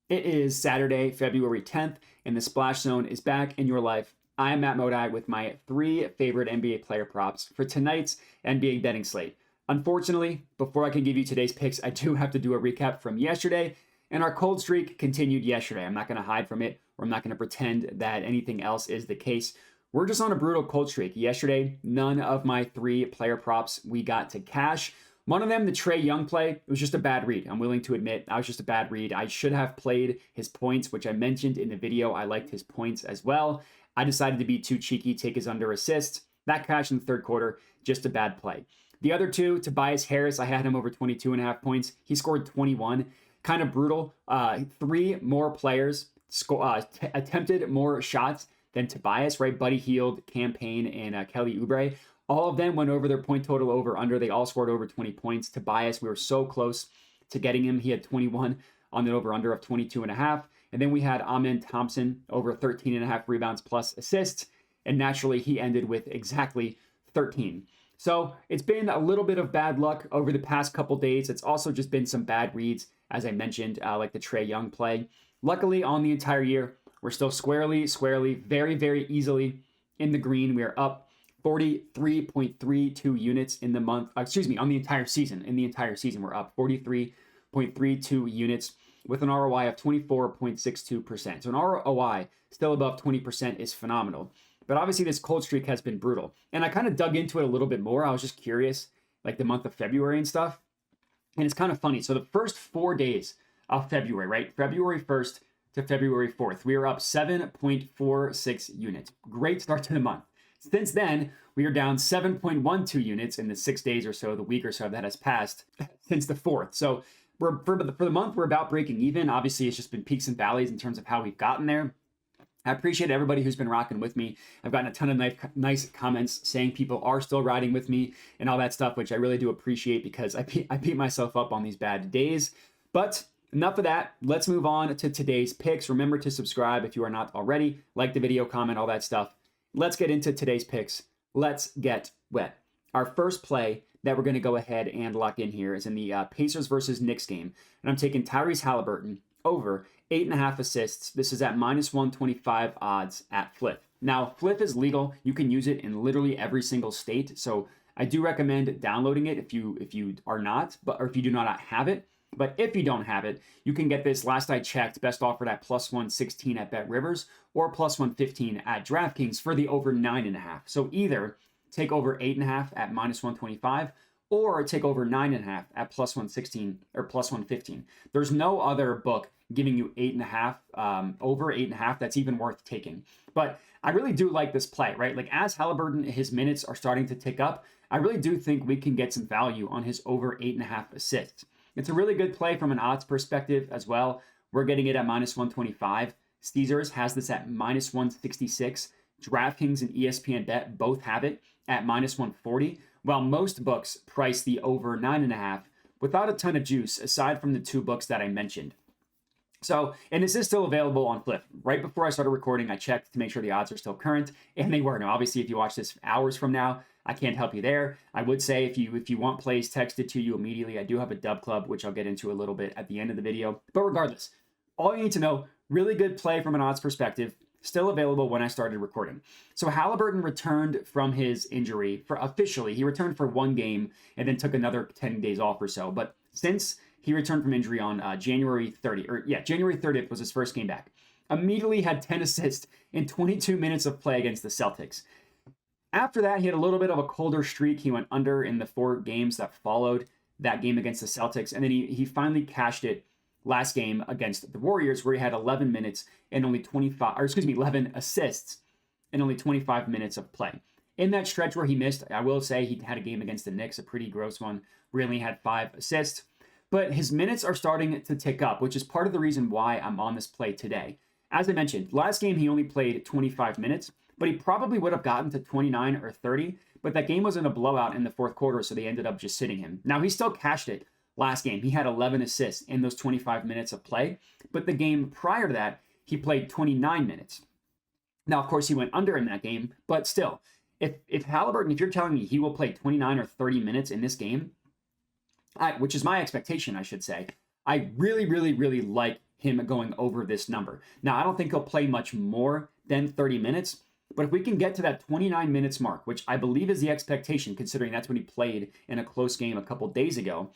It is Saturday, February 10th, and the Splash Zone is back in your life. I am Matt Modi with my 3 favorite NBA player props for tonight's NBA betting slate. Unfortunately, before I can give you today's picks, I do have to do a recap from yesterday, and our cold streak continued yesterday. I'm not going to hide from it, or I'm not going to pretend that anything else is the case. We're just on a brutal cold streak. Yesterday, none of my 3 player props we got to cash. One of them, the Trae Young play, it was just a bad read. I'm willing to admit that was just a bad read. I should have played his points, which I mentioned in the video. I liked his points as well. I decided to be too cheeky, take his under assist. That crashed in the third quarter, just a bad play. The other 2, Tobias Harris, I had him over 22.5 points. He scored 21. Kind of brutal. 3 more players attempted more shots than Tobias, right? Buddy Hield, Campaign, and Kelly Oubre. All of them went over their point total over under. They all scored over 20 points. Tobias, we were so close to getting him. He had 21 on an over under of 22.5. And then we had Amen Thompson over 13.5 rebounds plus assists. And naturally, he ended with exactly 13. So it's been a little bit of bad luck over the past couple days. It's also just been some bad reads, as I mentioned, like the Trae Young play. Luckily, on the entire year, we're still squarely, very, very easily in the green. We are up 43.32 units in the month, on the entire season. In the entire season, we're up 43.32 units with an ROI of 24.62%. So an ROI still above 20% is phenomenal. But obviously this cold streak has been brutal. And I kind of dug into it a little bit more. I was just curious, like the month of February and stuff. And it's kind of funny. So the first 4 days of February, right? February 1st to February 4th, we are up 7.46 units. Great start to the month. Since then, we are down 7.12 units in the 6 days or so, the week or so that has passed since the 4th. So for the month, we're about breaking even. Obviously, it's just been peaks and valleys in terms of how we've gotten there. I appreciate everybody who's been rocking with me. I've gotten a ton of nice comments saying people are still riding with me and all that stuff, which I really do appreciate because I beat myself up on these bad days. But enough of that. Let's move on to today's picks. Remember to subscribe if you are not already. Like the video, comment, all that stuff. Let's get into today's picks. Let's get wet. Our first play that we're going to go ahead and lock in here is in the Pacers versus Knicks game. And I'm taking Tyrese Haliburton over 8.5 assists. This is at minus 125 odds at Flip. Now, Flip is legal. You can use it in literally every single state. So I do recommend downloading it if you are not, or if you do not have it. But if you don't have it, you can get this, last I checked, best offered at plus 116 at BetRivers or plus 115 at DraftKings for the over 9.5. So either take over 8.5 at minus 125 or take over 9.5 at plus 116 or plus 115. There's no other book giving you 8.5, over 8.5 that's even worth taking. But I really do like this play, right? Like as Haliburton, his minutes are starting to tick up, I really do think we can get some value on his over 8.5 assists. It's a really good play from an odds perspective as well. We're getting it at minus 125. Caesars has this at minus 166. DraftKings and ESPN Bet both have it at minus 140, while most books price the over 9.5 without a ton of juice, aside from the 2 books that I mentioned. So, and this is still available on Flip. Right before I started recording, I checked to make sure the odds are still current, and they were. Now, obviously, if you watch this hours from now, I can't help you there. I would say if you want plays texted to you immediately, I do have a dub club, which I'll get into a little bit at the end of the video. But regardless, all you need to know, really good play from an odds perspective, still available when I started recording. So Haliburton returned from his injury officially. He returned for 1 game and then took another 10 days off or so. But since he returned from injury on January 30th was his first game back. Immediately had 10 assists in 22 minutes of play against the Celtics. After that, he had a little bit of a colder streak. He went under in the 4 games that followed that game against the Celtics. And then he finally cashed it last game against the Warriors, where he had 11 minutes and only 11 assists and only 25 minutes of play. In that stretch where he missed, I will say he had a game against the Knicks, a pretty gross one, really had 5 assists. But his minutes are starting to tick up, which is part of the reason why I'm on this play today. As I mentioned, last game he only played 25 minutes, but he probably would have gotten to 29 or 30, but that game was in a blowout in the 4th quarter, so they ended up just sitting him. Now, he still cashed it last game. He had 11 assists in those 25 minutes of play, but the game prior to that, he played 29 minutes. Now, of course, he went under in that game, but still, if Haliburton, if you're telling me he will play 29 or 30 minutes in this game, which is my expectation, I should say, I really, really, really like him going over this number. Now, I don't think he'll play much more than 30 minutes, but if we can get to that 29 minutes mark, which I believe is the expectation, considering that's when he played in a close game a couple days ago,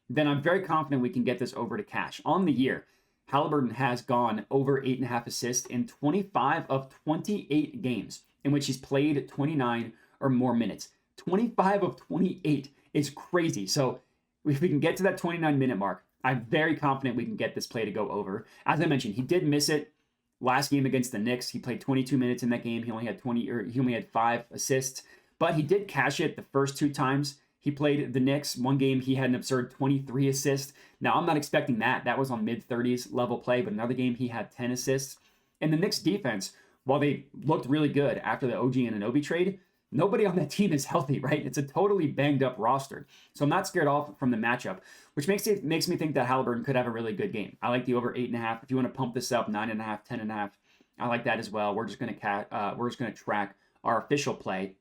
then I'm very confident we can get this over to cash. On the year, Haliburton has gone over 8.5 assists in 25 of 28 games in which he's played 29 or more minutes. 25 of 28 is crazy. So if we can get to that 29-minute mark, I'm very confident we can get this play to go over. As I mentioned, he did miss it last game against the Knicks. He played 22 minutes in that game. He only had 5 assists, but he did cash it the first 2 times he played the Knicks. One game he had an absurd 23 assists. Now, I'm not expecting that. That was on mid-30s level play, but another game he had 10 assists. And the Knicks defense, while they looked really good after the OG and Anunoby trade, nobody on that team is healthy, right? It's a totally banged up roster. So I'm not scared off from the matchup, which makes me think that Haliburton could have a really good game. I like the over 8.5. If you want to pump this up, 9.5, 10.5, I like that as well. We're just going to track our official play.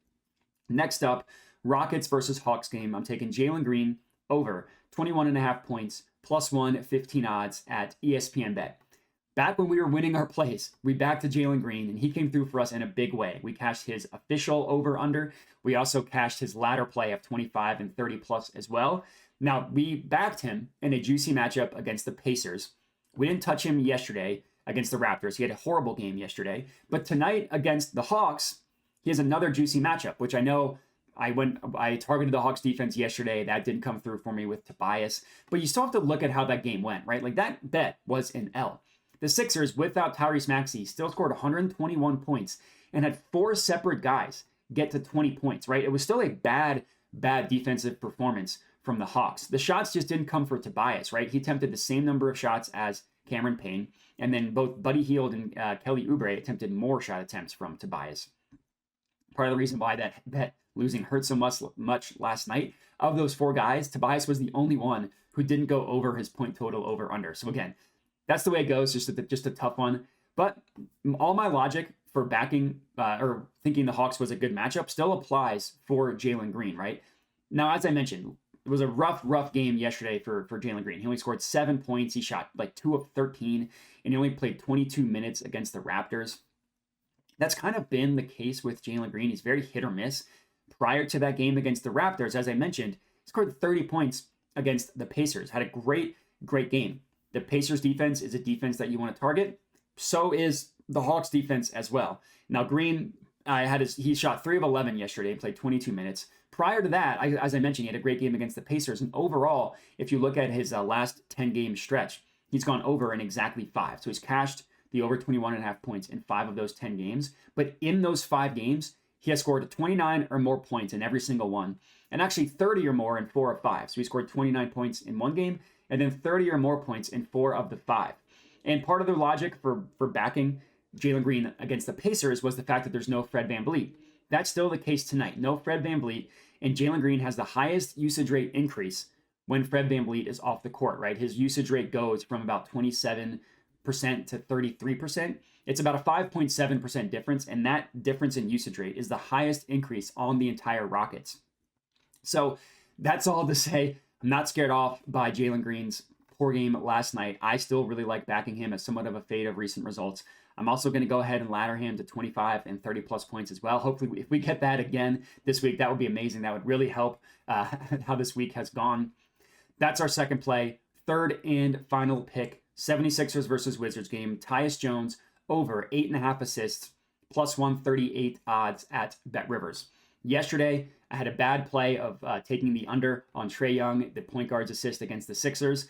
Next up, Rockets versus Hawks game. I'm taking Jaylen Green over 21.5 points, plus 115 odds at ESPN Bet. Back when we were winning our plays, we backed to Jaylen Green, and he came through for us in a big way. We cashed his official over-under. We also cashed his ladder play of 25 and 30 plus as well. Now, we backed him in a juicy matchup against the Pacers. We didn't touch him yesterday against the Raptors. He had a horrible game yesterday. But tonight against the Hawks, he has another juicy matchup, which I know I targeted the Hawks defense yesterday. That didn't come through for me with Tobias. But you still have to look at how that game went, right? Like, that bet was an L. The Sixers, without Tyrese Maxey, still scored 121 points and had 4 separate guys get to 20 points, right? It was still a bad defensive performance from the Hawks. The shots just didn't come for Tobias, right? He attempted the same number of shots as Cameron Payne, and then both Buddy Hield and Kelly Oubre attempted more shot attempts from Tobias. Part of the reason why that bet losing hurt so much last night, of those 4 guys, Tobias was the only one who didn't go over his point total over under. So again, that's the way it goes, just a tough one. But all my logic for backing or thinking the Hawks was a good matchup still applies for Jaylen Green, right? Now, as I mentioned, it was a rough game yesterday for Jaylen Green. He only scored 7 points. He shot like 2 of 13, and he only played 22 minutes against the Raptors. That's kind of been the case with Jaylen Green. He's very hit or miss. Prior to that game against the Raptors, as I mentioned, he scored 30 points against the Pacers. Had a great game. The Pacers defense is a defense that you want to target. So is the Hawks defense as well. Now, Green, he shot 3 of 11 yesterday and played 22 minutes. Prior to that, as I mentioned, he had a great game against the Pacers. And overall, if you look at his last 10-game stretch, he's gone over in exactly 5. So he's cashed the over 21.5 points in 5 of those 10 games. But in those 5 games, he has scored 29 or more points in every single one, and actually 30 or more in 4 of 5. So he scored 29 points in one game, and then 30 or more points in 4 of the 5. And part of the logic for backing Jaylen Green against the Pacers was the fact that there's no Fred VanVleet. That's still the case tonight. No Fred VanVleet, and Jaylen Green has the highest usage rate increase when Fred VanVleet is off the court, right? His usage rate goes from about 27% to 33%. It's about a 5.7% difference, and that difference in usage rate is the highest increase on the entire Rockets. So that's all to say, I'm not scared off by Jaylen Green's poor game last night. I still really like backing him as somewhat of a fade of recent results. I'm also going to go ahead and ladder him to 25 and 30 plus points as well. Hopefully, if we get that again this week, that would be amazing. That would really help how this week has gone. That's our second play. Third and final pick, 76ers versus Wizards game. Tyus Jones over 8.5 assists, plus 138 odds at BetRivers. Yesterday, I had a bad play of taking the under on Trae Young, the point guard's assist against the Sixers.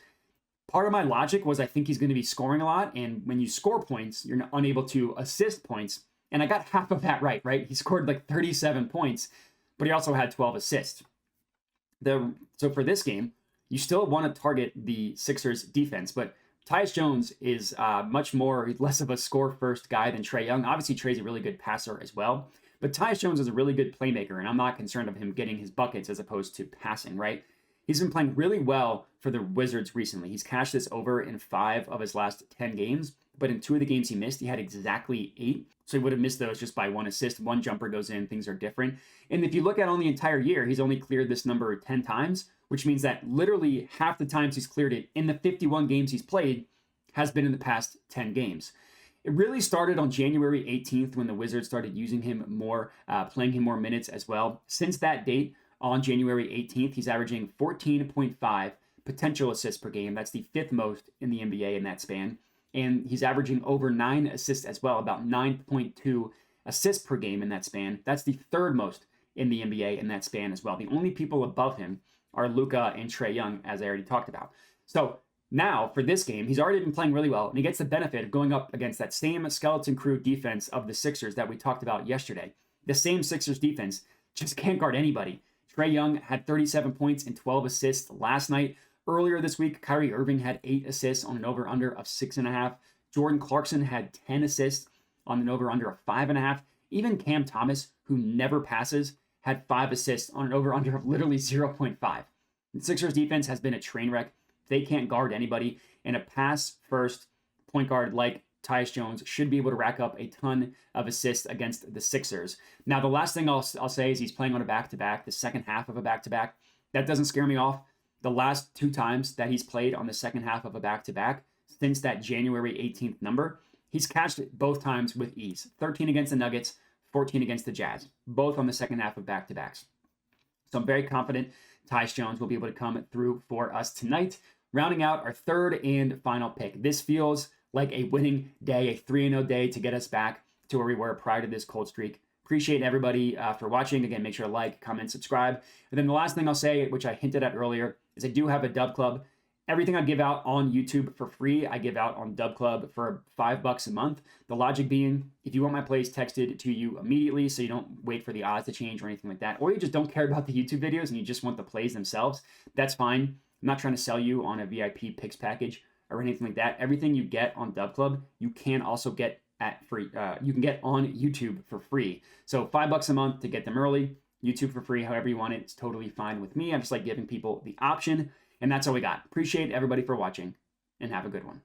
Part of my logic was I think he's going to be scoring a lot, and when you score points, you're unable to assist points. And I got half of that right? He scored like 37 points, but he also had 12 assists. So for this game, you still want to target the Sixers defense, but Tyus Jones is less of a score-first guy than Trae Young. Obviously, Trae's a really good passer as well, but Tyus Jones is a really good playmaker, and I'm not concerned of him getting his buckets as opposed to passing, right? He's been playing really well for the Wizards recently. He's cashed this over in 5 of his last 10 games, but in 2 of the games he missed, he had exactly 8. So he would have missed those just by 1 assist. 1 jumper goes in, things are different. And if you look at on the entire year, he's only cleared this number 10 times, which means that literally half the times he's cleared it in the 51 games he's played has been in the past 10 games. It really started on January 18th when the Wizards started using him more, playing him more minutes as well. Since that date, on January 18th, he's averaging 14.5 potential assists per game. That's the 5th most in the NBA in that span. And he's averaging over 9 assists as well, about 9.2 assists per game in that span. That's the 3rd most in the NBA in that span as well. The only people above him are Luka and Trae Young, as I already talked about. So now for this game, he's already been playing really well, and he gets the benefit of going up against that same skeleton crew defense of the Sixers that we talked about yesterday. The same Sixers defense just can't guard anybody. Trae Young had 37 points and 12 assists last night. Earlier this week, Kyrie Irving had 8 assists on an over-under of 6.5. Jordan Clarkson had 10 assists on an over-under of 5.5. Even Cam Thomas, who never passes, had 5 assists on an over-under of literally 0.5. The Sixers defense has been a train wreck. They can't guard anybody, and a pass-first point guard like Tyus Jones should be able to rack up a ton of assists against the Sixers. Now, the last thing I'll say is he's playing on a back-to-back, the second half of a back-to-back. That doesn't scare me off. The last 2 times that he's played on the second half of a back-to-back, since that January 18th number, he's cashed it both times with ease. 13 against the Nuggets, 14 against the Jazz, both on the second half of back-to-backs. So I'm very confident Tyus Jones will be able to come through for us tonight. Rounding out our 3rd and final pick. This feels like a winning day, a 3-0 day to get us back to where we were prior to this cold streak. Appreciate everybody for watching. Again, make sure to like, comment, subscribe. And then the last thing I'll say, which I hinted at earlier, is I do have a Dub Club. Everything I give out on YouTube for free, I give out on Dub Club for $5 a month. The logic being, if you want my plays texted to you immediately so you don't wait for the odds to change or anything like that, or you just don't care about the YouTube videos and you just want the plays themselves, that's fine. I'm not trying to sell you on a VIP picks package or anything like that. Everything you get on Dub Club, you can also get at free. You can get on YouTube for free. So $5 a month to get them early. YouTube for free, however you want it. It's totally fine with me. I'm just like giving people the option. And that's all we got. Appreciate everybody for watching and have a good one.